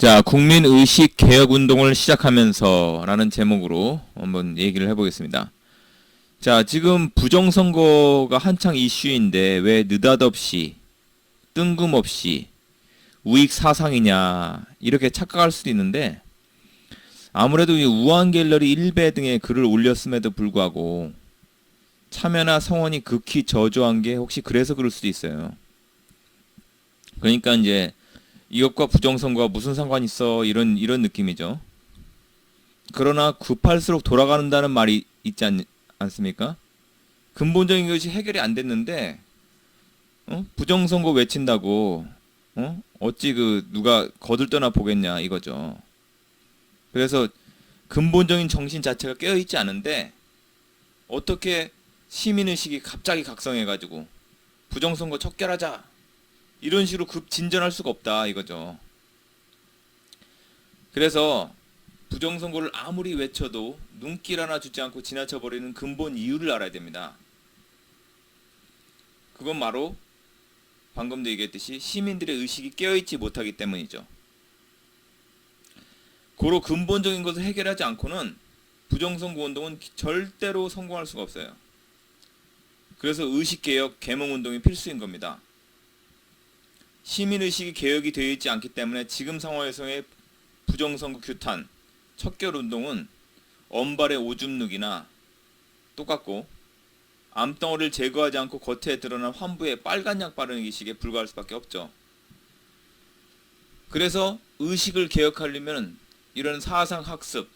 자, 국민의식 개혁 운동을 시작하면서 라는 제목으로 한번 얘기를 해보겠습니다. 자, 지금 부정선거가 한창 이슈인데 왜 느닷없이 뜬금없이 우익 사상이냐 이렇게 착각할 수도 있는데, 아무래도 이 우한 갤러리 1배 등의 글을 올렸음에도 불구하고 참여나 성원이 극히 저조한 게 혹시 그래서 그럴 수도 있어요. 그러니까 이제 이것과 부정선거가 무슨 상관이 있어, 이런 느낌이죠. 그러나 급할수록 돌아간다는 말이 있지 않습니까? 근본적인 것이 해결이 안 됐는데 부정선거 외친다고 어찌 누가 거들떠나 보겠냐 이거죠. 그래서 근본적인 정신 자체가 깨어있지 않은데 어떻게 시민의식이 갑자기 각성해가지고 부정선거 척결하자 이런 식으로 급 진전할 수가 없다 이거죠. 그래서 부정선거를 아무리 외쳐도 눈길 하나 주지 않고 지나쳐버리는 근본 이유를 알아야 됩니다. 그건 바로 방금도 얘기했듯이 시민들의 의식이 깨어있지 못하기 때문이죠. 고로 근본적인 것을 해결하지 않고는 부정선거 운동은 절대로 성공할 수가 없어요. 그래서 의식개혁, 계몽운동이 필수인 겁니다. 시민의식이 개혁이 되어 있지 않기 때문에 지금 상황에서의 부정선거 규탄, 척결운동은 언발의 오줌 누기나 똑같고 암덩어리를 제거하지 않고 겉에 드러난 환부에 빨간 약 바르는 식에 불과할 수밖에 없죠. 그래서 의식을 개혁하려면 이런 사상 학습,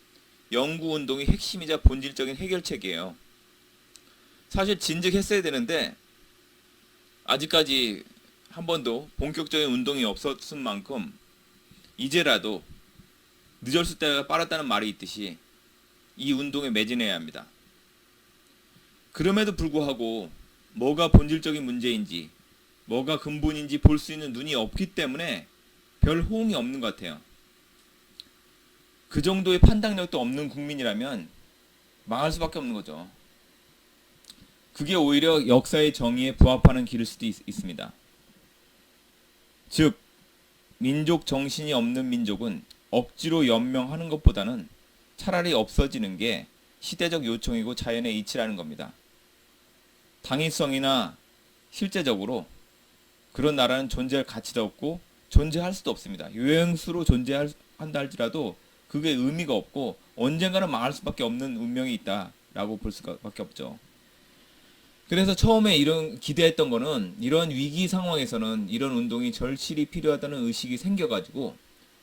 연구운동이 핵심이자 본질적인 해결책이에요. 사실 진즉했어야 되는데 아직까지 한 번도 본격적인 운동이 없었은 만큼 이제라도 늦었을 때가 빠르다는 말이 있듯이 이 운동에 매진해야 합니다. 그럼에도 불구하고 뭐가 본질적인 문제인지 뭐가 근본인지 볼 수 있는 눈이 없기 때문에 별 호응이 없는 것 같아요. 그 정도의 판단력도 없는 국민이라면 망할 수밖에 없는 거죠. 그게 오히려 역사의 정의에 부합하는 길일 수도 있습니다. 즉, 민족 정신이 없는 민족은 억지로 연명하는 것보다는 차라리 없어지는 게 시대적 요청이고 자연의 이치라는 겁니다. 당위성이나 실제적으로 그런 나라는 존재할 가치도 없고 존재할 수도 없습니다. 유행수로 존재한다 할지라도 그게 의미가 없고 언젠가는 망할 수밖에 없는 운명이 있다라고 볼 수밖에 없죠. 그래서 처음에 이런 기대했던 거는 이런 위기 상황에서는 이런 운동이 절실히 필요하다는 의식이 생겨가지고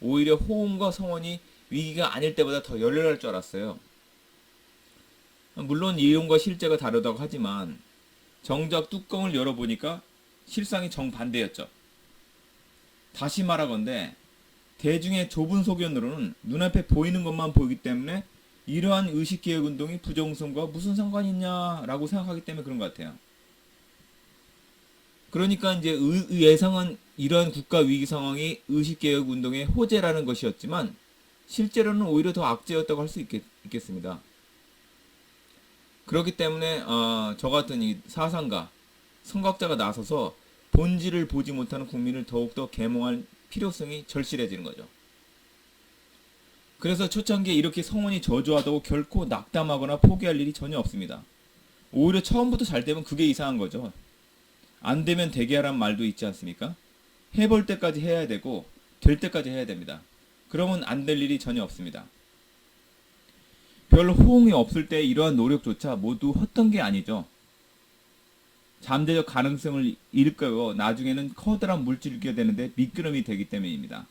오히려 호응과 성원이 위기가 아닐 때보다 더 열렬할 줄 알았어요. 물론 이론과 실제가 다르다고 하지만 정작 뚜껑을 열어보니까 실상이 정반대였죠. 다시 말하건대 대중의 좁은 소견으로는 눈앞에 보이는 것만 보이기 때문에 이러한 의식개혁 운동이 부정선거와 무슨 상관이 있냐라고 생각하기 때문에 그런 것 같아요. 그러니까 이제 예상은 이러한 국가 위기 상황이 의식개혁 운동의 호재라는 것이었지만 실제로는 오히려 더 악재였다고 할 수 있겠습니다. 그렇기 때문에 저 같은 이 사상가, 선각자가 나서서 본질을 보지 못하는 국민을 더욱더 계몽할 필요성이 절실해지는 거죠. 그래서 초창기에 이렇게 성원이 저조하다고 결코 낙담하거나 포기할 일이 전혀 없습니다. 오히려 처음부터 잘 되면 그게 이상한 거죠. 안 되면 되게 하란 말도 있지 않습니까? 해볼 때까지 해야 되고 될 때까지 해야 됩니다. 그러면 안 될 일이 전혀 없습니다. 별 호응이 없을 때 이러한 노력조차 모두 헛된 게 아니죠. 잠재적 가능성을 일깨워 나중에는 커다란 물줄기가 되는데 미끄럼이 되기 때문입니다.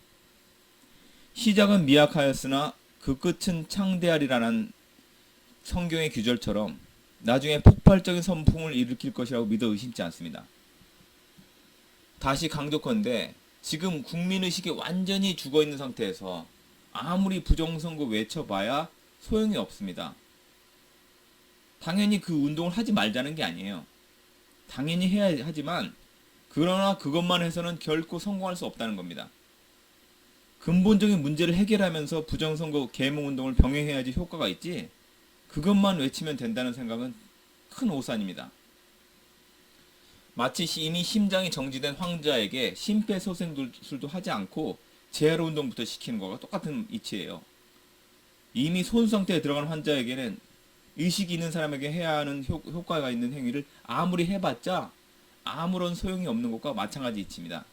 시작은 미약하였으나 그 끝은 창대하리라는 성경의 규절처럼 나중에 폭발적인 선풍을 일으킬 것이라고 믿어 의심치 않습니다. 다시 강조컨대 지금 국민의식이 완전히 죽어있는 상태에서 아무리 부정선거 외쳐봐야 소용이 없습니다. 당연히 그 운동을 하지 말자는 게 아니에요. 당연히 해야 하지만 그러나 그것만 해서는 결코 성공할 수 없다는 겁니다. 근본적인 문제를 해결하면서 부정선거 계몽운동을 병행해야지 효과가 있지 그것만 외치면 된다는 생각은 큰 오산입니다. 마치 이미 심장이 정지된 황자에게 심폐소생술도 하지 않고 재활 운동부터 시키는 거가 똑같은 이치예요. 이미 손수 상태에 들어간 환자에게는 의식이 있는 사람에게 해야 하는 효과가 있는 행위를 아무리 해봤자 아무런 소용이 없는 것과 마찬가지 이치입니다.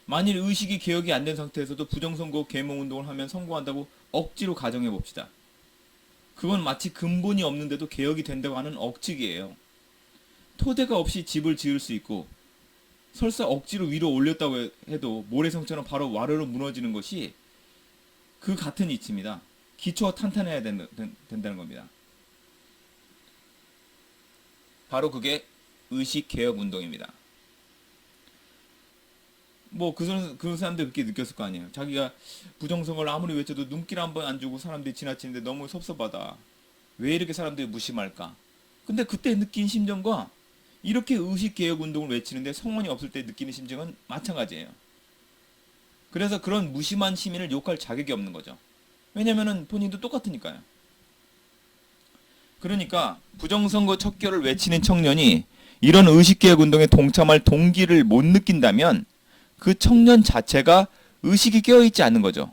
만일 의식이 개혁이 안 된 상태에서도 부정선거 계몽 운동을 하면 성공한다고 억지로 가정해 봅시다. 그건 마치 근본이 없는데도 개혁이 된다고 하는 억측이에요. 토대가 없이 집을 지을 수 있고 설사 억지로 위로 올렸다고 해도 모래성처럼 바로 와르르 무너지는 것이 그 같은 이치입니다. 기초가 탄탄해야 된다는 겁니다. 바로 그게 의식개혁운동입니다. 그 사람들 그렇게 느꼈을 거 아니에요. 자기가 부정선거를 아무리 외쳐도 눈길 한 번 안 주고 사람들이 지나치는데 너무 섭섭하다. 왜 이렇게 사람들이 무심할까? 근데 그때 느낀 심정과 이렇게 의식개혁운동을 외치는데 성원이 없을 때 느끼는 심정은 마찬가지예요. 그래서 그런 무심한 시민을 욕할 자격이 없는 거죠. 왜냐면은 본인도 똑같으니까요. 그러니까 부정선거 척결을 외치는 청년이 이런 의식개혁운동에 동참할 동기를 못 느낀다면 그 청년 자체가 의식이 깨어있지 않는 거죠.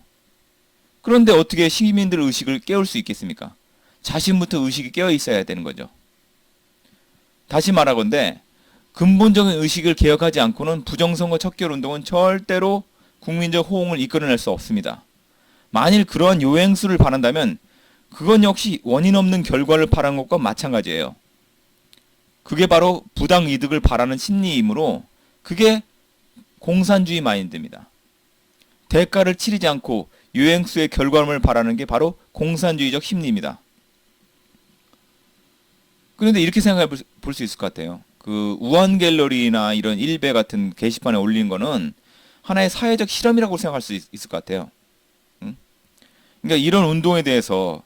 그런데 어떻게 시민들의 의식을 깨울 수 있겠습니까? 자신부터 의식이 깨어있어야 되는 거죠. 다시 말하건대 근본적인 의식을 개혁하지 않고는 부정선거 척결운동은 절대로 국민적 호응을 이끌어낼 수 없습니다. 만일 그러한 요행수를 바란다면 그건 역시 원인 없는 결과를 바라는 것과 마찬가지예요. 그게 바로 부당 이득을 바라는 심리이므로 그게 공산주의 마인드입니다. 대가를 치르지 않고 요행수의 결과물을 바라는 게 바로 공산주의적 심리입니다. 그런데 이렇게 생각해 볼 수 있을 것 같아요. 그 우한갤러리나 이런 일베 같은 게시판에 올리는 거는 하나의 사회적 실험이라고 생각할 수 있을 것 같아요. 그러니까 이런 운동에 대해서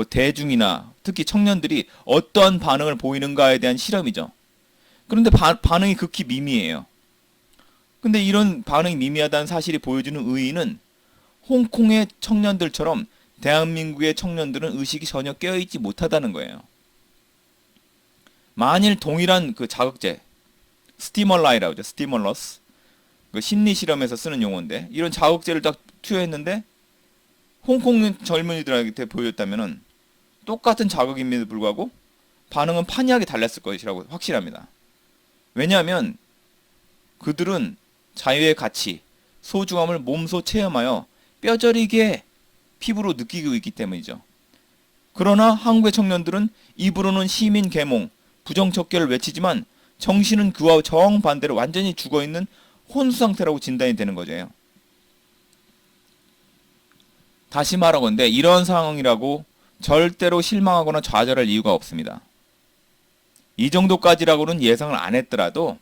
대중이나 특히 청년들이 어떠한 반응을 보이는가에 대한 실험이죠. 그런데 반응이 극히 미미해요. 근데 이런 반응이 미미하다는 사실이 보여주는 의의는 홍콩의 청년들처럼 대한민국의 청년들은 의식이 전혀 깨어있지 못하다는 거예요. 만일 동일한 그 자극제, 스티멀라이라고 하죠. 스티멀러스. 그 심리 실험에서 쓰는 용어인데 이런 자극제를 딱 투여했는데 홍콩 젊은이들한테 보였다면은 똑같은 자극임에도 불구하고 반응은 판이하게 달랐을 것이라고 확실합니다. 왜냐하면 그들은 자유의 가치, 소중함을 몸소 체험하여 뼈저리게 피부로 느끼고 있기 때문이죠. 그러나 한국의 청년들은 입으로는 시민 계몽, 부정척결을 외치지만 정신은 그와 정반대로 완전히 죽어있는 혼수 상태라고 진단이 되는 거죠. 다시 말하건대 이런 상황이라고 절대로 실망하거나 좌절할 이유가 없습니다. 이 정도까지라고는 예상을 안 했더라도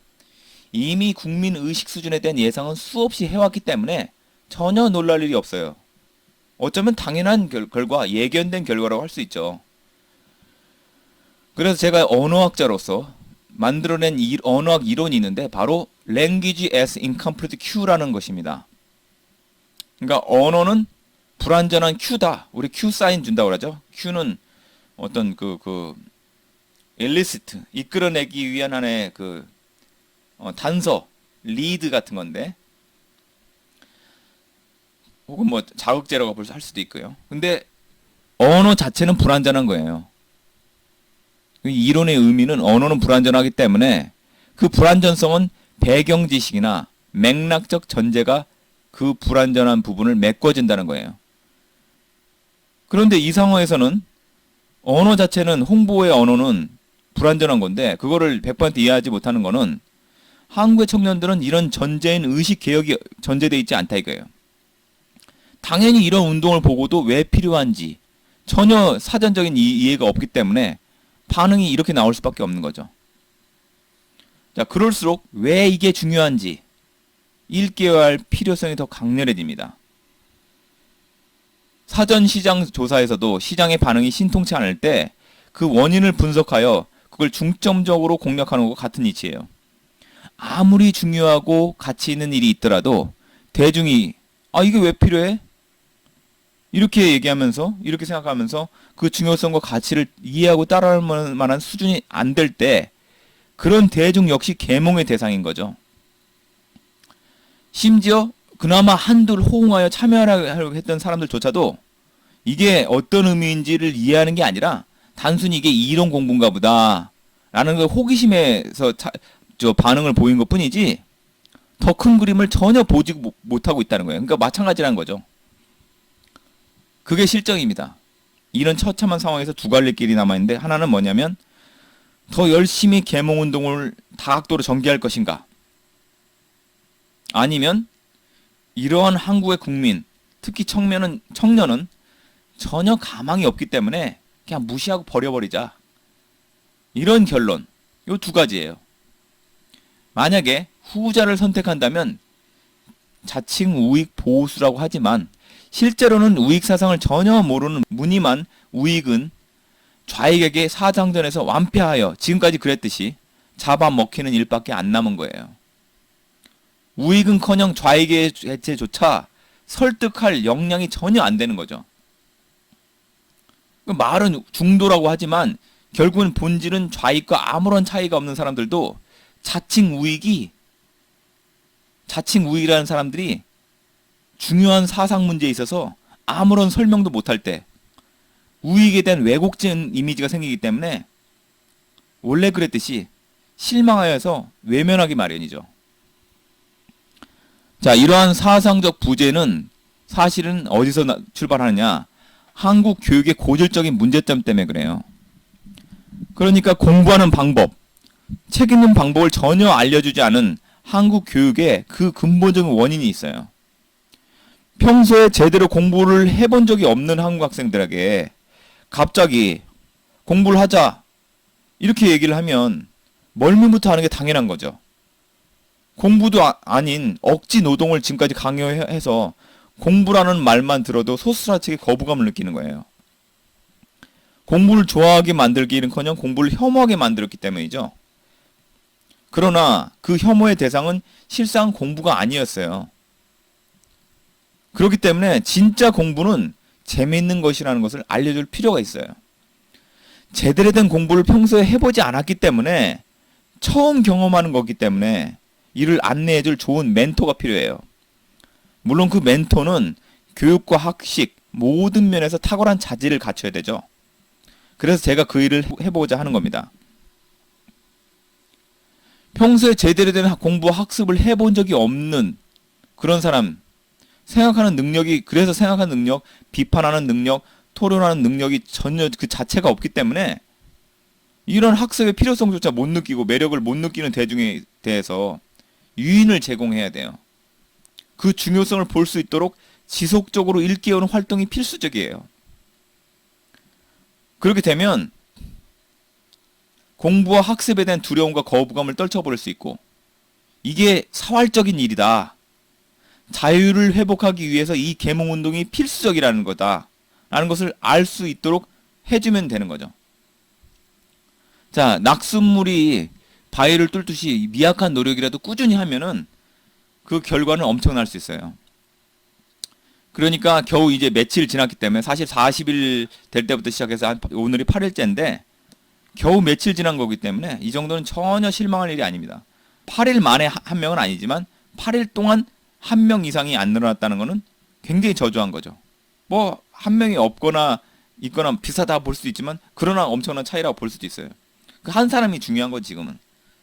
이미 국민 의식 수준에 대한 예상은 수없이 해왔기 때문에 전혀 놀랄 일이 없어요. 어쩌면 당연한 결과, 예견된 결과라고 할 수 있죠. 그래서 제가 언어학자로서 만들어낸 언어학 이론이 있는데 바로 Language as Incomplete Cue라는 것입니다. 그러니까 언어는 불완전한 큐다. 우리 큐 사인 준다고 그러죠. 큐는 어떤 일리시트, 이끌어내기 위한 하나의 단서, 리드 같은 건데 혹은 자극제라고 할 수도 있고요. 근데 언어 자체는 불완전한 거예요. 이론의 의미는 언어는 불완전하기 때문에 그 불완전성은 배경 지식이나 맥락적 전제가 그 불완전한 부분을 메꿔준다는 거예요. 그런데 이 상황에서는 언어 자체는 홍보의 언어는 불완전한 건데 그거를 100% 이해하지 못하는 거는 한국의 청년들은 이런 전제인 의식 개혁이 전제되어 있지 않다 이거예요. 당연히 이런 운동을 보고도 왜 필요한지 전혀 사전적인 이해가 없기 때문에 반응이 이렇게 나올 수밖에 없는 거죠. 자, 그럴수록 왜 이게 중요한지 읽게야 할 필요성이 더 강렬해집니다. 사전 시장 조사에서도 시장의 반응이 신통치 않을 때 그 원인을 분석하여 그걸 중점적으로 공략하는 것과 같은 이치예요. 아무리 중요하고 가치 있는 일이 있더라도 대중이 이게 왜 필요해? 이렇게 얘기하면서 이렇게 생각하면서 그 중요성과 가치를 이해하고 따라할 만한 수준이 안 될 때 그런 대중 역시 계몽의 대상인 거죠. 심지어 그나마 한둘 호응하여 참여하려고 했던 사람들조차도 이게 어떤 의미인지를 이해하는 게 아니라 단순히 이게 이론 공부인가 보다 라는 걸 호기심에서 반응을 보인 것 뿐이지 더 큰 그림을 전혀 보지 못하고 있다는 거예요. 그러니까 마찬가지라는 거죠. 그게 실정입니다. 이런 처참한 상황에서 두 갈래 길이 남아있는데, 하나는 뭐냐면 더 열심히 계몽운동을 다각도로 전개할 것인가, 아니면 이러한 한국의 국민, 특히 청년은 전혀 가망이 없기 때문에 그냥 무시하고 버려버리자, 이런 결론. 요 두 가지예요. 만약에 후자를 선택한다면 자칭 우익 보수라고 하지만 실제로는 우익 사상을 전혀 모르는 무늬만 우익은 좌익에게 사장전에서 완패하여 지금까지 그랬듯이 잡아먹히는 일밖에 안 남은 거예요. 우익은커녕 좌익의 해체조차 설득할 역량이 전혀 안 되는 거죠. 말은 중도라고 하지만 결국은 본질은 좌익과 아무런 차이가 없는 사람들도 자칭 우익이라는 사람들이 중요한 사상 문제에 있어서 아무런 설명도 못할 때 우익에 대한 왜곡된 이미지가 생기기 때문에 원래 그랬듯이 실망하여서 외면하기 마련이죠. 자, 이러한 사상적 부재는 사실은 어디서 출발하느냐? 한국 교육의 고질적인 문제점 때문에 그래요. 그러니까 공부하는 방법, 책 읽는 방법을 전혀 알려주지 않은 한국 교육에 그 근본적인 원인이 있어요. 평소에 제대로 공부를 해본 적이 없는 한국 학생들에게 갑자기 공부를 하자 이렇게 얘기를 하면 멀미부터 하는 게 당연한 거죠. 공부도 아닌 억지 노동을 지금까지 강요해서 공부라는 말만 들어도 소스라치게 거부감을 느끼는 거예요. 공부를 좋아하게 만들기는커녕 공부를 혐오하게 만들었기 때문이죠. 그러나 그 혐오의 대상은 실상 공부가 아니었어요. 그렇기 때문에 진짜 공부는 재미있는 것이라는 것을 알려줄 필요가 있어요. 제대로 된 공부를 평소에 해보지 않았기 때문에 처음 경험하는 거기 때문에 이를 안내해줄 좋은 멘토가 필요해요. 물론 그 멘토는 교육과 학식 모든 면에서 탁월한 자질을 갖춰야 되죠. 그래서 제가 그 일을 해보고자 하는 겁니다. 평소에 제대로 된 공부와 학습을 해본 적이 없는 그런 사람, 생각하는 능력이, 그래서 생각하는 능력, 비판하는 능력, 토론하는 능력이 전혀 그 자체가 없기 때문에 이런 학습의 필요성조차 못 느끼고 매력을 못 느끼는 대중에 대해서 유인을 제공해야 돼요. 그 중요성을 볼 수 있도록 지속적으로 일깨우는 활동이 필수적이에요. 그렇게 되면 공부와 학습에 대한 두려움과 거부감을 떨쳐버릴 수 있고, 이게 사활적인 일이다, 자유를 회복하기 위해서 이 계몽운동이 필수적이라는 거다 라는 것을 알 수 있도록 해주면 되는 거죠. 자, 낙숫물이 바위를 뚫듯이 미약한 노력이라도 꾸준히 하면은 그 결과는 엄청날 수 있어요. 그러니까 겨우 이제 며칠 지났기 때문에, 사실 40일 될 때부터 시작해서 오늘이 8일째인데 겨우 며칠 지난 거기 때문에 이 정도는 전혀 실망할 일이 아닙니다. 8일 만에 한 명은 아니지만 8일 동안 한 명 이상이 안 늘어났다는 것은 굉장히 저조한 거죠. 뭐 한 명이 없거나 있거나 비슷하다 볼 수도 있지만 그러나 엄청난 차이라고 볼 수도 있어요. 그 한 사람이 중요한 거. 지금은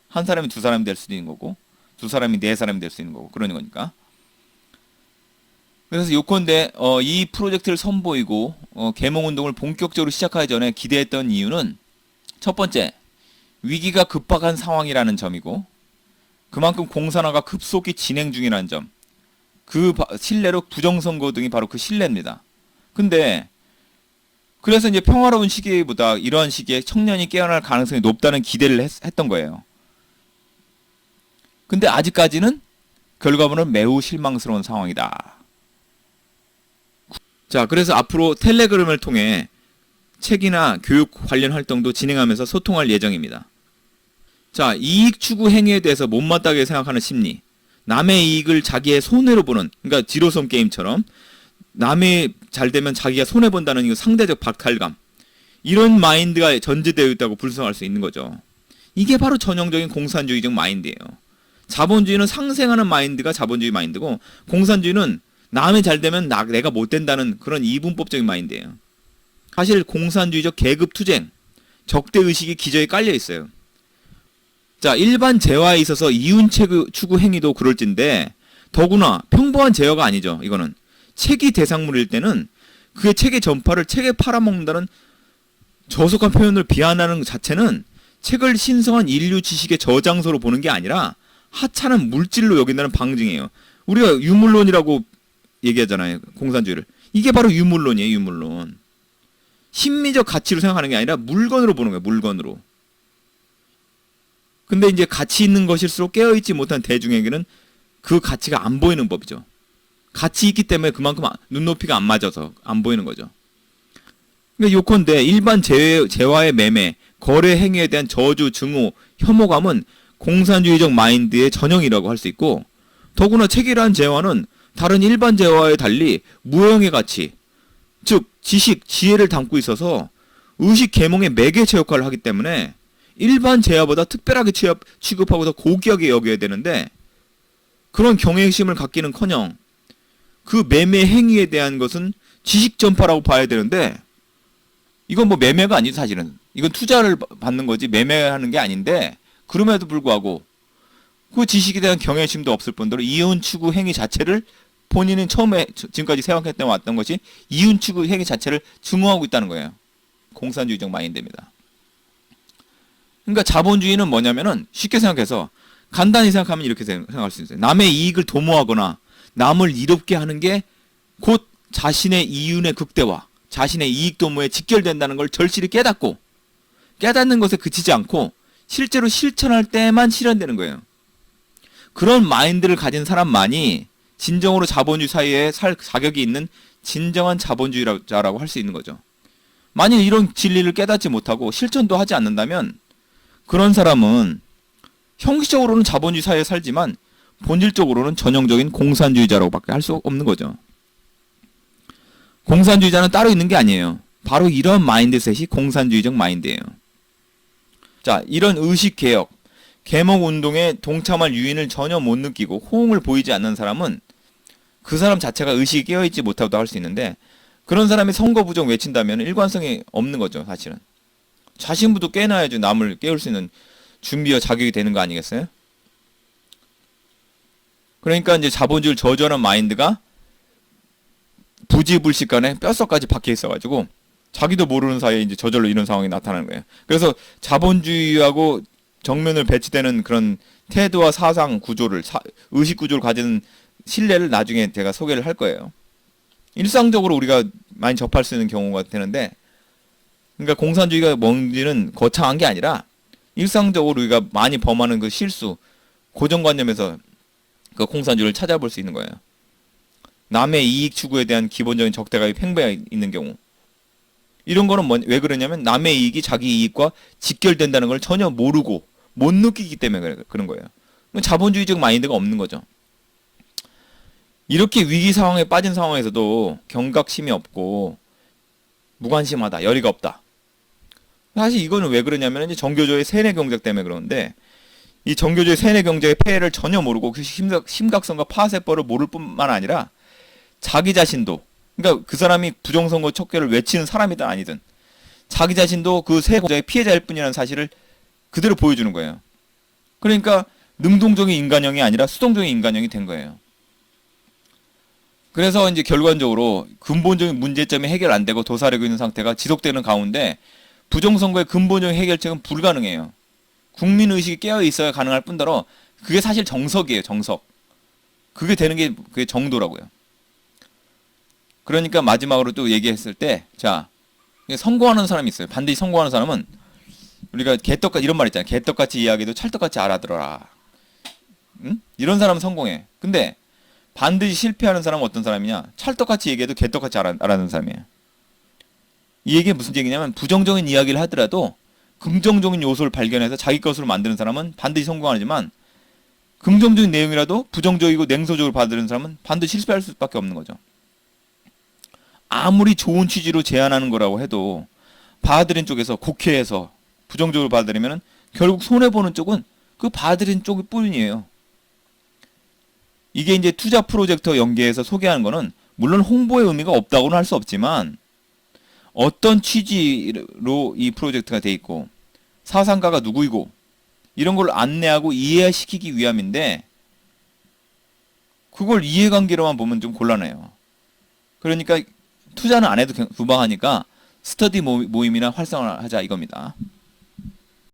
한 사람이 두 사람이 될 수도 있는 거고, 두 사람이 네 사람이 될 수 있는 거고, 그러는 거니까. 그래서 요컨대 이 프로젝트를 선보이고 계몽운동을 본격적으로 시작하기 전에 기대했던 이유는, 첫 번째, 위기가 급박한 상황이라는 점이고, 그만큼 공산화가 급속히 진행 중이라는 점, 그 신뢰로 부정선거 등이 바로 그 신뢰입니다. 근데 그래서 이제 평화로운 시기보다 이러한 시기에 청년이 깨어날 가능성이 높다는 기대를 했던 거예요. 근데 아직까지는 결과물은 매우 실망스러운 상황이다. 자, 그래서 앞으로 텔레그램을 통해 책이나 교육 관련 활동도 진행하면서 소통할 예정입니다. 자, 이익 추구 행위에 대해서 못마땅하게 생각하는 심리, 남의 이익을 자기의 손해로 보는, 그러니까 지로섬 게임처럼 남이 잘 되면 자기가 손해본다는 이 상대적 박탈감, 이런 마인드가 전제되어 있다고 불성할 수 있는 거죠. 이게 바로 전형적인 공산주의적 마인드예요. 자본주의는 상생하는 마인드가 자본주의 마인드고, 공산주의는 남이 잘 되면 내가 못 된다는 그런 이분법적인 마인드예요. 사실 공산주의적 계급투쟁, 적대의식이 기저에 깔려 있어요. 자, 일반 재화에 있어서 이윤 추구 행위도 그럴진데, 더구나 평범한 재화가 아니죠. 이거는 책이 대상물일 때는 그의 책의 전파를 책에 팔아먹는다는 저속한 표현을 비하하는 자체는 책을 신성한 인류 지식의 저장소로 보는 게 아니라 하찮은 물질로 여긴다는 방증이에요. 우리가 유물론이라고 얘기하잖아요. 공산주의를. 이게 바로 유물론이에요. 유물론. 심미적 가치로 생각하는 게 아니라 물건으로 보는 거예요. 물건으로. 근데 이제 가치 있는 것일수록 깨어있지 못한 대중에게는 그 가치가 안 보이는 법이죠. 가치 있기 때문에 그만큼 눈높이가 안 맞아서 안 보이는 거죠. 그러니까 요컨대 일반 재화의 매매, 거래 행위에 대한 저주, 증오, 혐오감은 공산주의적 마인드의 전형이라고 할 수 있고, 더구나 책이라는 재화는 다른 일반 재화에 달리 무형의 가치, 즉 지식, 지혜를 담고 있어서 의식 계몽의 매개체 역할을 하기 때문에 일반 재화보다 특별하게 취급하고 더 고귀하게 여겨야 되는데, 그런 경외심을 갖기는커녕 그 매매 행위에 대한 것은 지식 전파라고 봐야 되는데, 이건 뭐 매매가 아니죠. 사실은 이건 투자를 받는 거지 매매하는 게 아닌데, 그럼에도 불구하고 그 지식에 대한 경외심도 없을 뿐더러 이윤 추구 행위 자체를 본인은 처음에 지금까지 생각했던 왔던 것이 이윤 추구 행위 자체를 증오하고 있다는 거예요. 공산주의적 마인드입니다. 그러니까 자본주의는 뭐냐면은 쉽게 생각해서 간단히 생각하면 이렇게 생각할 수 있어요. 남의 이익을 도모하거나 남을 이롭게 하는 게 곧 자신의 이윤의 극대화, 자신의 이익 도모에 직결된다는 걸 절실히 깨닫고, 깨닫는 것에 그치지 않고 실제로 실천할 때만 실현되는 거예요. 그런 마인드를 가진 사람만이 진정으로 자본주의 사회에 살 자격이 있는 진정한 자본주의자라고 할 수 있는 거죠. 만일 이런 진리를 깨닫지 못하고 실천도 하지 않는다면 그런 사람은 형식적으로는 자본주의 사회에 살지만 본질적으로는 전형적인 공산주의자라고밖에 할 수 없는 거죠. 공산주의자는 따로 있는 게 아니에요. 바로 이런 마인드셋이 공산주의적 마인드예요. 자, 이런 의식개혁, 계몽운동에 동참할 유인을 전혀 못 느끼고 호응을 보이지 않는 사람은 그 사람 자체가 의식이 깨어있지 못하다고 할 수 있는데, 그런 사람이 선거 부정 외친다면 일관성이 없는 거죠. 사실은 자신부터 깨놔야지 남을 깨울 수 있는 준비와 자격이 되는 거 아니겠어요? 그러니까 이제 자본주의를 저주하는 마인드가 부지불식간에 뼛속까지 박혀 있어가지고 자기도 모르는 사이에 이제 저절로 이런 상황이 나타나는 거예요. 그래서 자본주의하고 정면을 배치되는 그런 태도와 사상 구조를, 의식 구조를 가진 신뢰를 나중에 제가 소개를 할 거예요. 일상적으로 우리가 많이 접할 수 있는 경우가 되는데, 그러니까 공산주의가 뭔지는 거창한 게 아니라 일상적으로 우리가 많이 범하는 그 실수, 고정관념에서 그 공산주의를 찾아볼 수 있는 거예요. 남의 이익 추구에 대한 기본적인 적대가 팽배해 있는 경우, 이런 거는 왜 그러냐면 남의 이익이 자기 이익과 직결된다는 걸 전혀 모르고 못 느끼기 때문에 그런 거예요. 자본주의적 마인드가 없는 거죠. 이렇게 위기 상황에 빠진 상황에서도 경각심이 없고 무관심하다, 열의가 없다. 사실 이거는 왜 그러냐면 이제 정교조의 세뇌 경쟁 때문에 그러는데, 이 정교조의 세뇌 경쟁의 폐해를 전혀 모르고 그 심각성과 파세법을 모를 뿐만 아니라 자기 자신도, 그러니까 그 사람이 부정선거 척결을 외치는 사람이든 아니든 자기 자신도 그 세뇌 경쟁의 피해자일 뿐이라는 사실을 그대로 보여주는 거예요. 그러니까 능동적인 인간형이 아니라 수동적인 인간형이 된 거예요. 그래서 이제 결과적으로 근본적인 문제점이 해결 안 되고 도사리고 있는 상태가 지속되는 가운데 부정선거의 근본적인 해결책은 불가능해요. 국민의식이 깨어 있어야 가능할 뿐더러 그게 사실 정석이에요. 정석. 그게 되는 게 그게 정도라고요. 그러니까 마지막으로 또 얘기했을 때, 자, 성공하는 사람이 있어요. 반드시 성공하는 사람은 우리가 개떡같이, 이런 말 있잖아요. 개떡같이 이야기도 찰떡같이 알아들어라. 응? 이런 사람은 성공해. 근데 반드시 실패하는 사람은 어떤 사람이냐? 찰떡같이 얘기해도 개떡같이 알아듣는 사람이에요. 이 얘기가 무슨 얘기냐면, 부정적인 이야기를 하더라도 긍정적인 요소를 발견해서 자기 것으로 만드는 사람은 반드시 성공하지만, 긍정적인 내용이라도 부정적이고 냉소적으로 받아들이는 사람은 반드시 실패할 수밖에 없는 거죠. 아무리 좋은 취지로 제안하는 거라고 해도 받아들인 쪽에서, 국회에서 부정적으로 받아들이면 결국 손해보는 쪽은 그 받아들인 쪽일 뿐이에요. 이게 이제 투자 프로젝터 연계해서 소개하는 거는 물론 홍보의 의미가 없다고는 할 수 없지만 어떤 취지로 이 프로젝트가 돼 있고 사상가가 누구이고 이런 걸 안내하고 이해시키기 위함인데 그걸 이해관계로만 보면 좀 곤란해요. 그러니까 투자는 안 해도 무방하니까 스터디 모임이나 활성화하자 이겁니다.